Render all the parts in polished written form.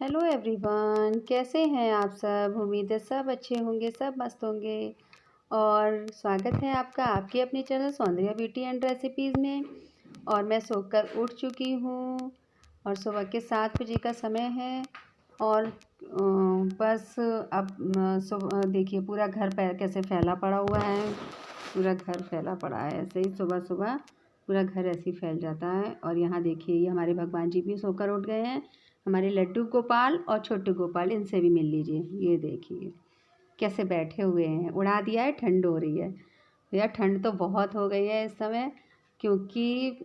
Hello everyone, कैसे हैं आप सब। उम्मीद है सब अच्छे होंगे, सब मस्त होंगे। और स्वागत है आपका आपके अपने channel Soundarya beauty and recipes में। और मैं सोकर उठ चुकी हूँ और सुबह के 7 बजे का समय है। और बस अब सुबह देखिए पूरा घर कैसे फैला पड़ा हुआ है। पूरा घर फैला पड़ा है, ऐसे ही सुबह सुबह पूरा घर ऐसे ही फैल जाता है। और यहाँ देखिए ये हमारे भगवान जी भी सोकर उठ गए हैं। हमारे लड्डू गोपाल और छोटू गोपाल, इनसे भी मिल लीजिए। ये देखिए कैसे बैठे हुए हैं, उड़ा दिया है, ठंड हो रही है। यार ठंड तो बहुत हो गई है इस समय, क्योंकि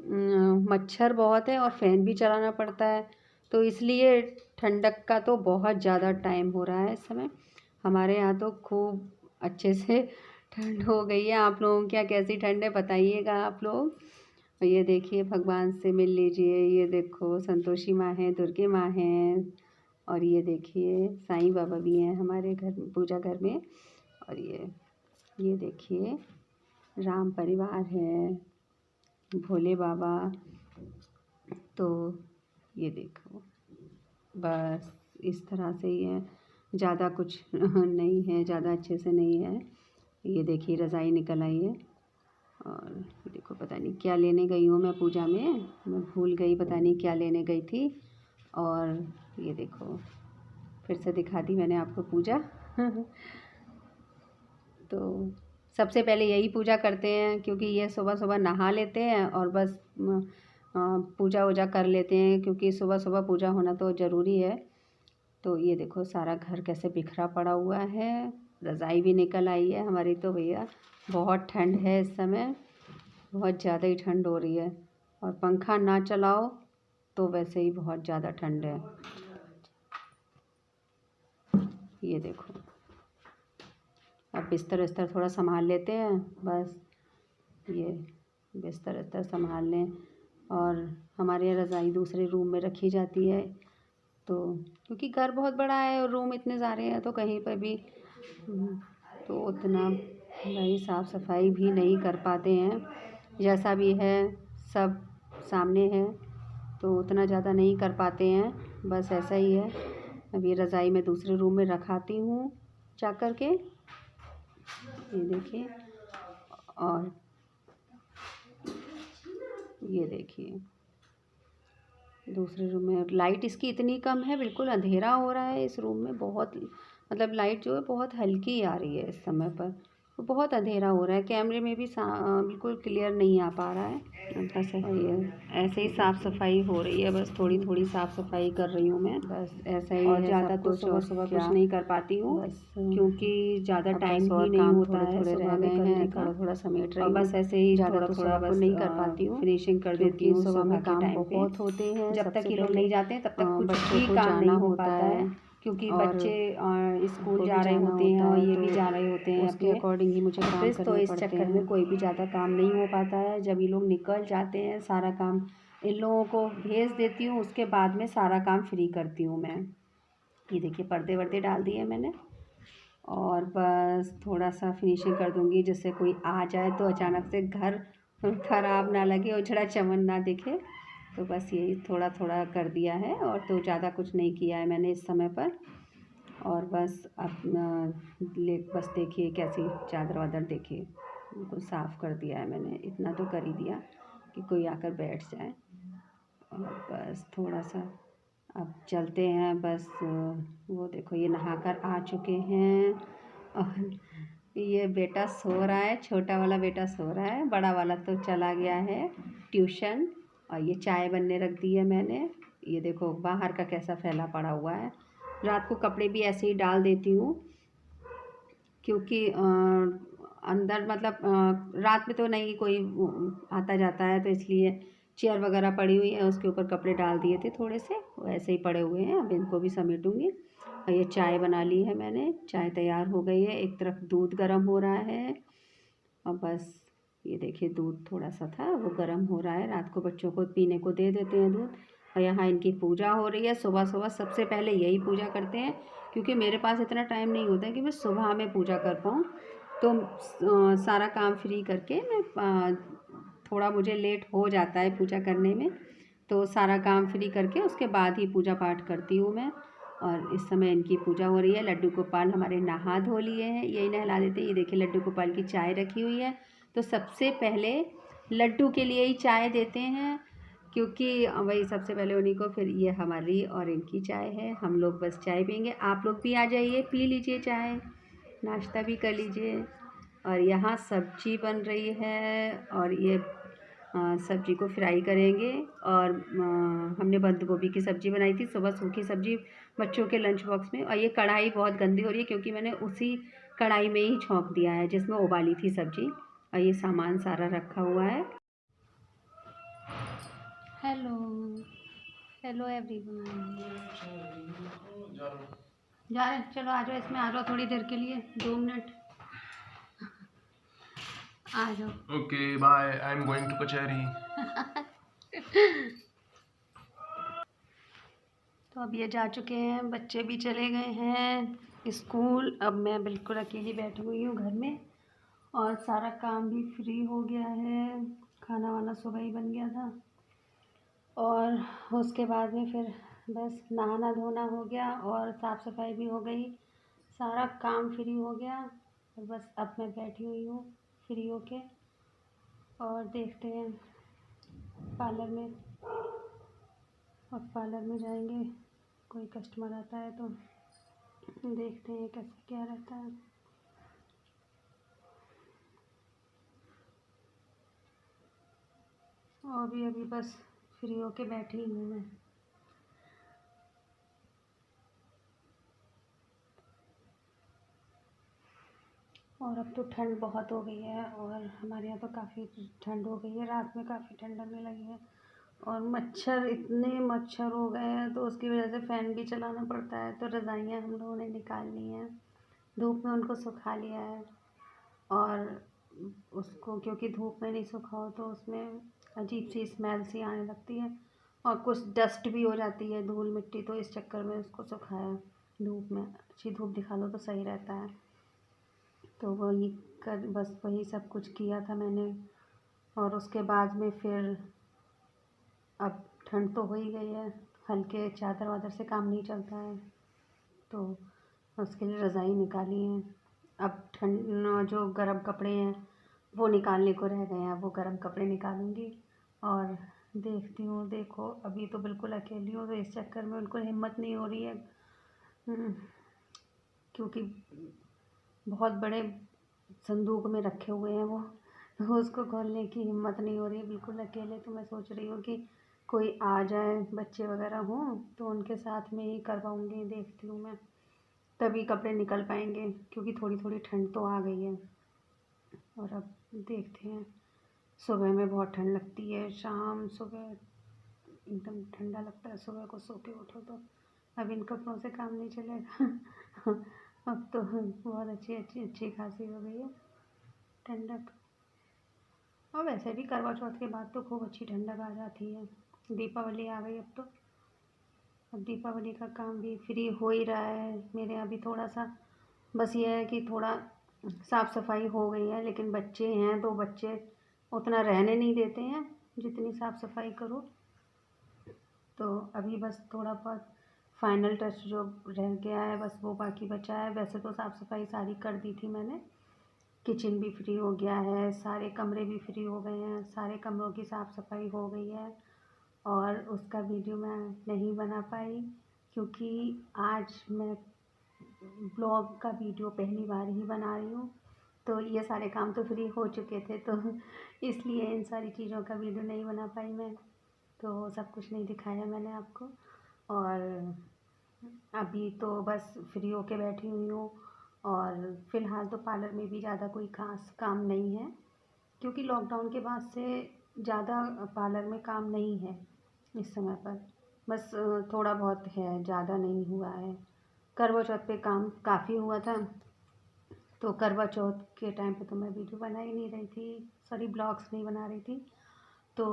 मच्छर बहुत है और फ़ैन भी चलाना पड़ता है, तो इसलिए ठंडक का तो बहुत ज़्यादा टाइम हो रहा है इस समय। हमारे यहाँ तो खूब अच्छे से ठंड हो गई है। आप लोगों के यहाँ कैसी ठंड है बताइएगा आप लोग। और ये देखिए भगवान से मिल लीजिए। ये देखो संतोषी माँ हैं, दुर्गे माँ हैं, और ये देखिए साईं बाबा भी हैं हमारे घर में, पूजा घर में। और ये देखिए राम परिवार है, भोले बाबा। तो ये देखो बस इस तरह से ही है, ज़्यादा कुछ नहीं है, ज़्यादा अच्छे से नहीं है। ये देखिए रज़ाई निकल आई है। और देखो पता नहीं क्या लेने गई हूँ मैं पूजा में, मैं भूल गई, पता नहीं क्या लेने गई थी। और ये देखो फिर से दिखा दी मैंने आपको पूजा। तो सबसे पहले यही पूजा करते हैं, क्योंकि ये सुबह सुबह नहा लेते हैं और बस पूजा वूजा कर लेते हैं, क्योंकि सुबह सुबह पूजा होना तो ज़रूरी है। तो ये देखो सारा घर कैसे बिखरा पड़ा हुआ है। रज़ाई भी निकल आई है हमारी तो भैया। बहुत ठंड है इस समय, बहुत ज़्यादा ही ठंड हो रही है। और पंखा ना चलाओ तो वैसे ही बहुत ज़्यादा ठंड है। ये देखो अब बिस्तर विस्तर थोड़ा संभाल लेते हैं, बस ये बिस्तर विस्तर संभाल लें। और हमारे यहाँ रज़ाई दूसरे रूम में रखी जाती है, तो क्योंकि घर बहुत बड़ा है और रूम इतने सारे हैं, तो कहीं पर भी तो उतना भाई साफ़ सफाई भी नहीं कर पाते हैं। जैसा भी है सब सामने है, तो उतना ज़्यादा नहीं कर पाते हैं, बस ऐसा ही है। अब ये रज़ाई मैं दूसरे रूम में रखाती हूँ जा कर के। ये देखिए, और ये देखिए दूसरे रूम में लाइट इसकी इतनी कम है, बिल्कुल अंधेरा हो रहा है इस रूम में। बहुत मतलब लाइट जो है बहुत हल्की आ रही है इस समय पर, तो बहुत अंधेरा हो रहा है। कैमरे में भी बिल्कुल क्लियर नहीं आ पा रहा है। बस ऐसे ही साफ़ सफाई हो रही है, बस थोड़ी थोड़ी साफ़ सफाई कर रही हूँ मैं, बस ऐसा ही और है। ज़्यादा सब तो कुछ सुबह और सुबह क्या, कुछ नहीं कर पाती हूँ, बस क्योंकि ज़्यादा अब टाइम बस ही और नहीं काम होता थोड़े है थोड़े सुबह रह में गए करने हैं, का। थोड़ा थोड़ा समेट और रही बस हूँ। ऐसे ही ज़्यादा थोड़ा तो थोड़ा सुबह को बस नहीं कर पाती हूँ, फिनिशिंग कर देती क्योंकि हूँ सुबह सुबह में के काम टाइम पे। बहुत होते हैं। जब तक सबसे ये लोग पहले नहीं जाते हैं तब तक कुछ बच्चों भी को काम जाना नहीं हो होता पाता है, है, क्योंकि और बच्चे स्कूल उनको भी जा रहे जाना होते हैं होता और है, ये तो भी जा रहे होते हैं उसके अपने अकॉर्डिंग ही मुझे काम ऑफिस। तो करने इस पड़ते चक्कर में हैं। कोई भी ज़्यादा काम नहीं हो पाता है। जब ये लोग निकल जाते हैं सारा काम इन लोगों को भेज देती हूँ, उसके बाद में सारा काम फ्री करती हूँ मैं। ये देखिए पर्दे वर्दे डाल दिए मैंने, और बस थोड़ा सा फिनिशिंग कर दूँगी, जिससे कोई आ जाए तो अचानक से घर ख़राब ना लगे, उजड़ा चमन ना दिखे। तो बस यही थोड़ा थोड़ा कर दिया है, और तो ज़्यादा कुछ नहीं किया है मैंने इस समय पर। और बस बस देखिए कैसी चादर वादर देखिए बिल्कुल साफ़ कर दिया है मैंने। इतना तो कर ही दिया कि कोई आकर बैठ जाए। और बस थोड़ा सा अब चलते हैं, बस वो देखो ये नहाकर आ चुके हैं। और ये बेटा सो रहा है, छोटा वाला बेटा सो रहा है, बड़ा वाला तो चला गया है ट्यूशन। और ये चाय बनने रख दी है मैंने। ये देखो बाहर का कैसा फैला पड़ा हुआ है। रात को कपड़े भी ऐसे ही डाल देती हूँ, क्योंकि अंदर मतलब रात में तो नहीं कोई आता जाता है, तो इसलिए चेयर वगैरह पड़ी हुई है, उसके ऊपर कपड़े डाल दिए थे थोड़े से, वैसे ही पड़े हुए हैं। अब इनको भी समेटूँगी। और ये चाय बना ली है मैंने, चाय तैयार हो गई है। एक तरफ दूध गर्म हो रहा है, और बस ये देखिए दूध थोड़ा सा था वो गर्म हो रहा है। रात को बच्चों को पीने को दे देते हैं दूध। और यहाँ इनकी पूजा हो रही है। सुबह सुबह सबसे पहले यही पूजा करते हैं, क्योंकि मेरे पास इतना टाइम नहीं होता है कि मैं सुबह में पूजा कर पाऊँ। तो सारा काम फ्री करके मैं थोड़ा मुझे लेट हो जाता है पूजा करने में, तो सारा काम फ्री करके उसके बाद ही पूजा पाठ करती हूँ मैं। और इस समय इनकी पूजा हो रही है। लड्डू गोपाल हमारे नहा धो लिए हैं, यही नहला देते हैं। ये देखिए लड्डू गोपाल की चाय रखी हुई है। तो सबसे पहले लड्डू के लिए ही चाय देते हैं, क्योंकि वही सबसे पहले उन्हीं को, फिर ये हमारी और इनकी चाय है। हम लोग बस चाय पियेंगे। आप लोग भी आ जाइए, पी लीजिए चाय, नाश्ता भी कर लीजिए। और यहाँ सब्जी बन रही है और ये सब्जी को फ्राई करेंगे। और हमने बंद गोभी की सब्ज़ी बनाई थी सुबह, सूखी सब्ज़ी बच्चों के लंच बॉक्स में। और ये कढ़ाई बहुत गंदी हो रही है क्योंकि मैंने उसी कढ़ाई में ही छौंक दिया है जिसमें उबाली थी सब्ज़ी। और ये सामान सारा रखा हुआ है। हेलो हेलो एवरीवन, जा रहे हैं, चलो आ जाओ, इसमें आ जाओ थोड़ी देर के लिए, 2 मिनट आ जाओ। Okay bye, I am going to kachahri. तो अब ये जा चुके हैं, बच्चे भी चले गए हैं स्कूल। अब मैं बिल्कुल अकेली बैठी हुई हूँ घर में और सारा काम भी फ्री हो गया है। खाना वाना सुबह ही बन गया था और उसके बाद में फिर बस नहाना धोना हो गया और साफ़ सफाई भी हो गई, सारा काम फ्री हो गया। और बस अब मैं बैठी हुई हूँ फ्री होके और देखते हैं पार्लर में। अब पार्लर में जाएंगे, कोई कस्टमर आता है तो देखते हैं कैसे क्या रहता है। और भी अभी बस फ्री होके बैठी हूँ मैं। और अब तो ठंड बहुत हो गई है और हमारे यहाँ तो काफ़ी ठंड हो गई है, रात में काफ़ी ठंड लगने लगी है। और मच्छर, इतने मच्छर हो गए हैं तो उसकी वजह से फ़ैन भी चलाना पड़ता है। तो रज़ाइयाँ हम लोगों ने निकाल ली हैं, धूप में उनको सुखा लिया है। और उसको क्योंकि धूप में नहीं सुखाओ तो उसमें अजीब सी स्मेल सी आने लगती है और कुछ डस्ट भी हो जाती है, धूल मिट्टी। तो इस चक्कर में उसको सुखाया धूप में, अच्छी धूप दिखा लो तो सही रहता है। तो वही कर, बस वही सब कुछ किया था मैंने। और उसके बाद में फिर अब ठंड तो हो ही गई है, हल्के चादर वादर से काम नहीं चलता है, तो उसके लिए रज़ाई निकाली है। अब ठंड जो गर्म कपड़े हैं वो निकालने को रह गए हैं, वो गर्म कपड़े निकालूंगी। और देखती हूँ, देखो अभी तो बिल्कुल अकेली हूँ तो इस चक्कर में उनको हिम्मत नहीं हो रही है, क्योंकि बहुत बड़े संदूक में रखे हुए हैं वो, तो उसको खोलने की हिम्मत नहीं हो रही है बिल्कुल अकेले। तो मैं सोच रही हूँ कि कोई आ जाए, बच्चे वगैरह हों तो उनके साथ में ही करवाऊँगी, देखती हूँ मैं, तभी कपड़े निकल पाएंगे क्योंकि थोड़ी थोड़ी ठंड तो आ गई है। और अब देखते हैं, सुबह में बहुत ठंड लगती है, शाम सुबह एकदम ठंडा लगता है, सुबह को सो के उठो तो। अब इन कपड़ों से काम नहीं चलेगा। अब तो बहुत अच्छी खासी हो गई है ठंडक। और वैसे भी करवा चौथ के बाद तो खूब अच्छी ठंडक आ जाती है। दीपावली आ गई अब तो, अब दीपावली का काम भी फ्री हो ही रहा है मेरे यहाँ भी थोड़ा सा। बस ये है कि थोड़ा साफ़ सफाई हो गई है, लेकिन बच्चे हैं तो बच्चे उतना रहने नहीं देते हैं जितनी साफ़ सफाई करो। तो अभी बस थोड़ा बहुत फाइनल टच जो रह गया है बस वो बाकी बचा है। वैसे तो साफ़ सफाई सारी कर दी थी मैंने, किचन भी फ्री हो गया है, सारे कमरे भी फ्री हो गए हैं, सारे कमरों की साफ़ सफाई हो गई है। और उसका वीडियो मैं नहीं बना पाई क्योंकि आज मैं ब्लॉग का वीडियो पहली बार ही बना रही हूँ, तो ये सारे काम तो फ्री हो चुके थे, तो इसलिए इन सारी चीज़ों का वीडियो नहीं बना पाई मैं, तो सब कुछ नहीं दिखाया मैंने आपको। और अभी तो बस फ्री होके बैठी हुई हूँ। और फ़िलहाल तो पार्लर में भी ज़्यादा कोई ख़ास काम नहीं है क्योंकि लॉकडाउन के बाद से ज़्यादा पार्लर में काम नहीं है इस समय पर, बस थोड़ा बहुत है, ज़्यादा नहीं हुआ है। करवा चौथ पे काम काफ़ी हुआ था, तो करवा चौथ के टाइम पे तो मैं वीडियो बना ही नहीं रही थी, सॉरी ब्लॉग्स नहीं बना रही थी। तो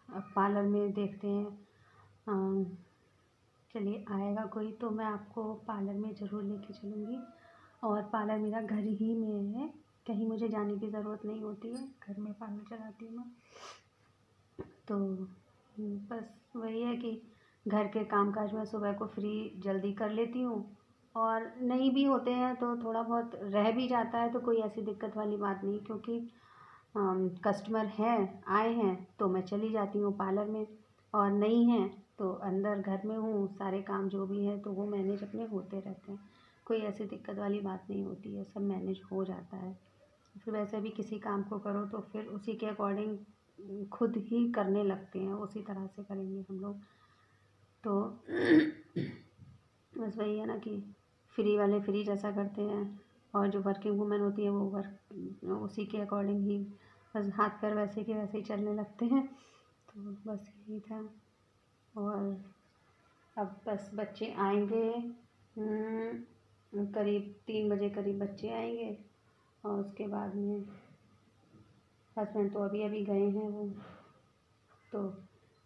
अब पार्लर में देखते हैं, चलिए आएगा कोई तो मैं आपको पार्लर में ज़रूर लेके चलूँगी। और पार्लर मेरा घर ही में है, कहीं मुझे जाने की ज़रूरत नहीं होती है, घर में पार्लर चलाती हूँ मैं। तो बस वही है कि घर के कामकाज में सुबह को फ्री जल्दी कर लेती हूँ, और नहीं भी होते हैं तो थोड़ा बहुत रह भी जाता है, तो कोई ऐसी दिक्कत वाली बात नहीं, क्योंकि कस्टमर हैं आए हैं तो मैं चली जाती हूँ पार्लर में, और नहीं हैं तो अंदर घर में हूँ, सारे काम जो भी है तो वो मैनेज अपने होते रहते हैं। कोई ऐसी दिक्कत वाली बात नहीं होती है, सब मैनेज हो जाता है। फिर वैसे भी किसी काम को करो तो फिर उसी के अकॉर्डिंग खुद ही करने लगते हैं, उसी तरह से करेंगे हम लोग। तो बस वही है ना कि फ्री वाले फ्री जैसा करते हैं, और जो वर्किंग वूमेन होती है वो वर्क उसी के अकॉर्डिंग ही बस हाथ पैर वैसे के वैसे ही चलने लगते हैं। तो बस यही था। और अब बस बच्चे आएंगे, करीब 3 बजे करीब बच्चे आएंगे, और उसके बाद में हस्बैंड तो अभी अभी गए हैं वो, तो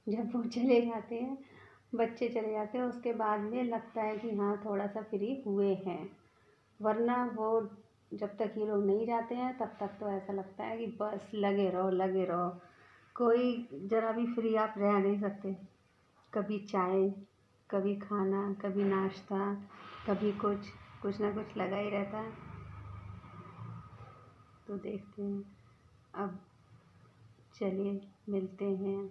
जब वो चले जाते हैं, बच्चे चले जाते हैं, उसके बाद में लगता है कि हाँ थोड़ा सा फ्री हुए हैं, वरना वो जब तक ये लोग नहीं जाते हैं तब तक तो ऐसा लगता है कि बस लगे रहो लगे रहो, कोई ज़रा भी फ्री आप रह नहीं सकते। कभी चाय, कभी खाना, कभी नाश्ता, कभी कुछ ना कुछ लगा ही रहता है। तो देखते हैं, अब चलिए मिलते हैं।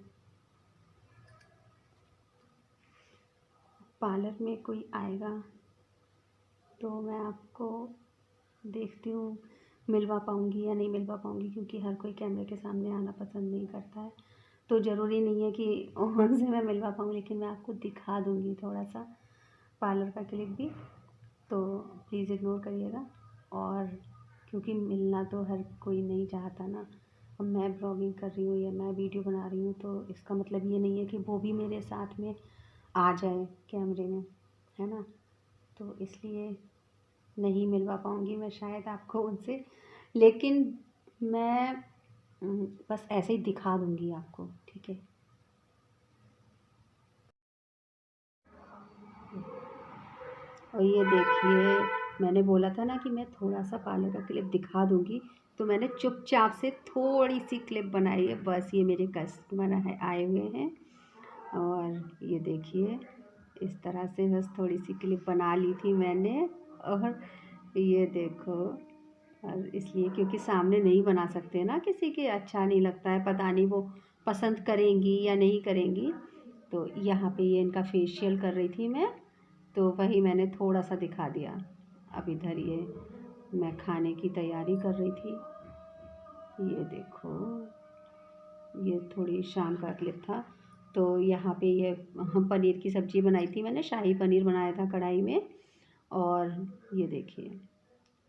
पार्लर में कोई आएगा तो मैं आपको देखती हूँ मिलवा पाऊँगी या नहीं मिलवा पाऊँगी, क्योंकि हर कोई कैमरे के सामने आना पसंद नहीं करता है, तो ज़रूरी नहीं है कि उनसे मैं मिलवा पाऊँ, लेकिन मैं आपको दिखा दूँगी थोड़ा सा पार्लर का क्लिप भी, तो प्लीज़ इग्नोर करिएगा। और क्योंकि मिलना तो हर कोई नहीं चाहता ना, अब मैं ब्लॉगिंग कर रही हूँ या मैं वीडियो बना रही हूँ तो इसका मतलब ये नहीं है कि वो भी मेरे साथ में आ जाए कैमरे में, है ना। तो इसलिए नहीं मिलवा पाऊँगी मैं शायद आपको उनसे, लेकिन मैं बस ऐसे ही दिखा दूँगी आपको, ठीक है। और ये देखिए, मैंने बोला था ना कि मैं थोड़ा सा पार्लर का क्लिप दिखा दूँगी, तो मैंने चुपचाप से थोड़ी सी क्लिप बनाई है, बस ये मेरे कस्टमर है आए हुए हैं, और ये देखिए इस तरह से बस थोड़ी सी क्लिप बना ली थी मैंने। और ये देखो, और इसलिए क्योंकि सामने नहीं बना सकते ना, किसी के अच्छा नहीं लगता है, पता नहीं वो पसंद करेंगी या नहीं करेंगी। तो यहाँ पे ये इनका फेशियल कर रही थी मैं, तो वही मैंने थोड़ा सा दिखा दिया। अब इधर ये मैं खाने की तैयारी कर रही थी, ये देखो, ये थोड़ी शाम का क्लिप था। तो यहाँ पे ये पनीर की सब्ज़ी बनाई थी मैंने, शाही पनीर बनाया था कढ़ाई में, और ये देखिए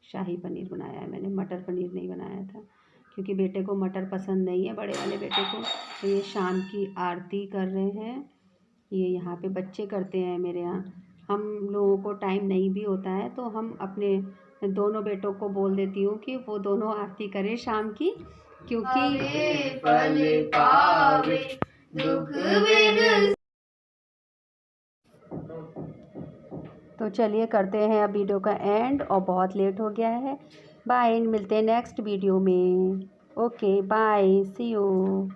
शाही पनीर बनाया है मैंने, मटर पनीर नहीं बनाया था, क्योंकि बेटे को मटर पसंद नहीं है, बड़े वाले बेटे को। तो ये शाम की आरती कर रहे हैं, ये यहाँ पे बच्चे करते हैं मेरे यहाँ। हम लोगों को टाइम नहीं भी होता है तो हम अपने दोनों बेटों को बोल देती हूँ कि वो दोनों आरती करें शाम की, क्योंकि फल पावे दुख बिन। तो चलिए करते हैं अब वीडियो का एंड, और बहुत लेट हो गया है। बाय, मिलते हैं नेक्स्ट वीडियो में। Okay bye, see you.